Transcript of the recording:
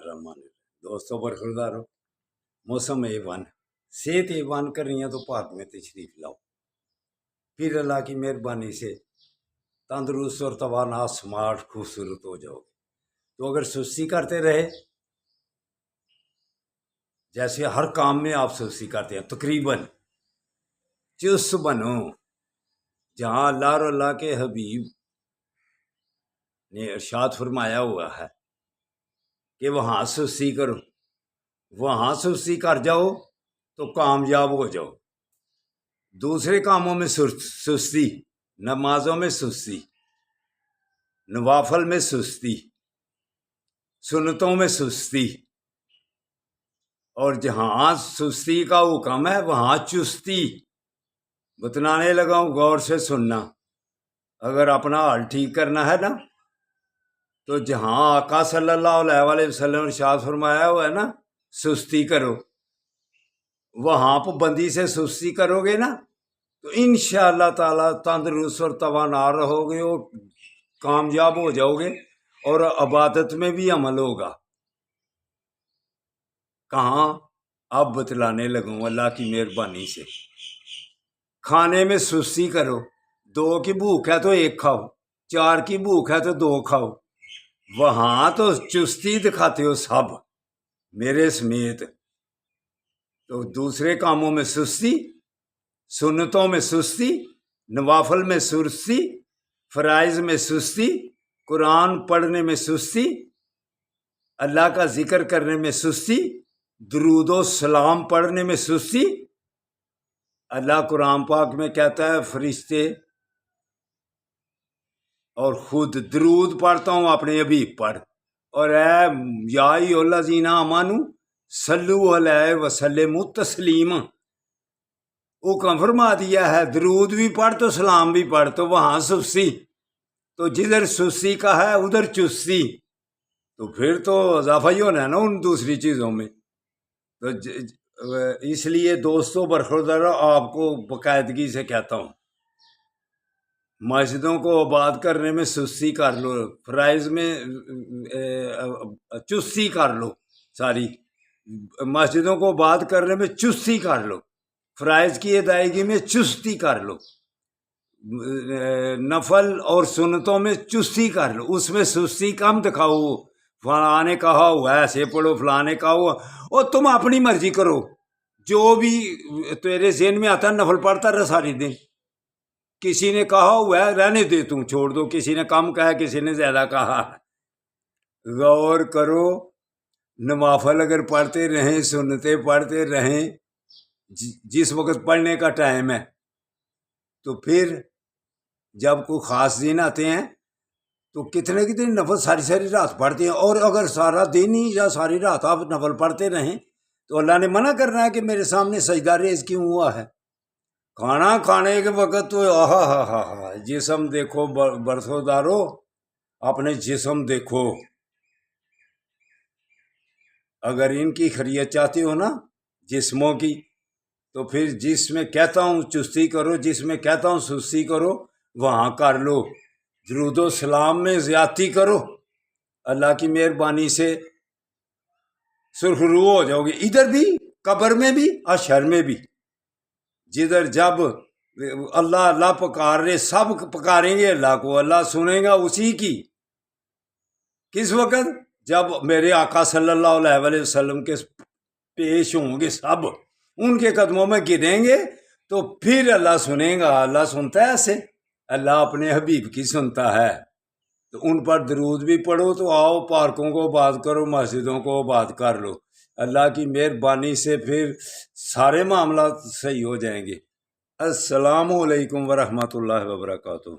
बिस्मिल्लाहिर्रहमानिर्रहीम। दोस्तों बरखुरदारो, मौसम A1, सेहत A1 करनी है तो भारत में तशरीफ लाओ। फिर अल्लाह की मेहरबानी से तंदुरुस्त और तवाना स्मार्ट खूबसूरत हो जाओगे। तो अगर सुस्ती करते रहे, जैसे हर काम में आप सुस्ती करते हैं, तकरीबन चुस्त बनो। जहाँ अल्लाह और अल्लाह के हबीब ने इरशाद फरमाया हुआ है कि वहाँ सुस्ती करो, वहाँ सुस्ती कर जाओ तो कामयाब हो जाओ। दूसरे कामों में सुस्ती, नमाजों में सुस्ती, नवाफल में सुस्ती, सुन्नतों में सुस्ती, और जहाँ सुस्ती का हुक्म है वहाँ चुस्ती। बतलाने लगा हूँ, गौर से सुनना। अगर अपना हाल ठीक करना है ना, तो जहाँ आका सल्लल्लाहु अलैहि वसल्लम ने इरशाद फरमाया हुआ है ना, सुस्ती करो, वहाँ पाबंदी से सुस्ती करोगे ना तो इंशाअल्लाह ताला तंदुरुस्त और तवाना रहोगे और कामयाब हो जाओगे, और इबादत में भी अमल होगा। कहाँ? अब बतलाने लगूँ अल्लाह की मेहरबानी से। खाने में सुस्ती करो, 2 की भूख है तो 1 खाओ, 4 की भूख है तो 2 खाओ। वहाँ तो चुस्ती दिखाते हो सब मेरे समेत। तो दूसरे कामों में सुस्ती, सुन्नतों में सुस्ती, नवाफल में सुस्ती, फराइज में सुस्ती, कुरान पढ़ने में सुस्ती, अल्लाह का जिक्र करने में सुस्ती, दुरूदो सलाम पढ़ने में सुस्ती। अल्लाह कुरान पाक में कहता है फरिश्ते और खुद दरूद पढ़ता हूँ अपने हबीब पर, और याजीना अमानु सल्लु अलैहि वसल्लमु तस्लीमा। हुक्म फरमा दिया है दरूद भी पढ़ तो सलाम भी पढ़। तो वहाँ सुस्ती, तो जिधर सुस्ती का है उधर चुस्ती। तो फिर तो इजाफा ही होना है ना उन दूसरी चीज़ों में। तो इसलिए दोस्तों बरखुरदार आपको बाकायदगी से कहता हूँ, मस्जिदों को आबाद करने में सुस्ती कर लो, फराइज में चुस्ती कर लो, सारी मस्जिदों को आबाद करने में चुस्ती कर लो, फराइज की अदायगी में चुस्ती कर लो, नफल और सुन्नतों में चुस्ती कर लो, उसमें सुस्ती कम दिखाओ। फलाने कहा हुआ ऐसे पढ़ो, फलाने कहा हुआ, और तुम अपनी मर्जी करो, जो भी तेरे ज़हन में आता है नफल पढ़ता रह सारी दिन। किसी ने कहा हुआ है रहने दे, तुम छोड़ दो, किसी ने कम कहा, किसी ने ज़्यादा कहा। गौर करो, नवाफल अगर पढ़ते रहें, सुन्नते पढ़ते रहें जिस वक्त पढ़ने का टाइम है, तो फिर जब कोई ख़ास दिन आते हैं तो कितने कितने नफल सारी रात पढ़ते हैं। और अगर सारा दिन ही या सारी रात आप नफल पढ़ते रहें तो अल्लाह ने मना करना है कि मेरे सामने सजदा रेज़ क्यों हुआ है। खाना खाने के वक्त तो हा जिस्म देखो बरसोदारो, अपने जिस्म देखो। अगर इनकी खैरियत चाहते हो ना जिस्मों की, तो फिर जिसमें कहता हूँ चुस्ती करो, जिसमें कहता हूँ सुस्ती करो वहाँ कर लो। दरूदो सलाम में ज़्यादती करो, अल्लाह की मेहरबानी से सुरखरू हो जाओगे, इधर भी कब्र में भी और शर में भी। जिधर जब अल्लाह अल्लाह पुकार रहे, सब पुकारेंगे अल्लाह को, अल्लाह सुनेगा उसी की। किस वक्त? जब मेरे आका सल्लल्लाहु अलैहि वसल्लम के पेश होंगे, सब उनके कदमों में गिरेंगे, तो फिर अल्लाह सुनेगा। अल्लाह सुनता है ऐसे, अल्लाह अपने हबीब की सुनता है। तो उन पर दरूद भी पढ़ो। तो आओ पार्कों को आबाद करो, मस्जिदों को आबाद कर लो। अल्लाह की मेहरबानी से फिर सारे मामला सही हो जाएंगे। अस्सलामु अलैकुम वरहमतुल्लाहि वबरकातुहू।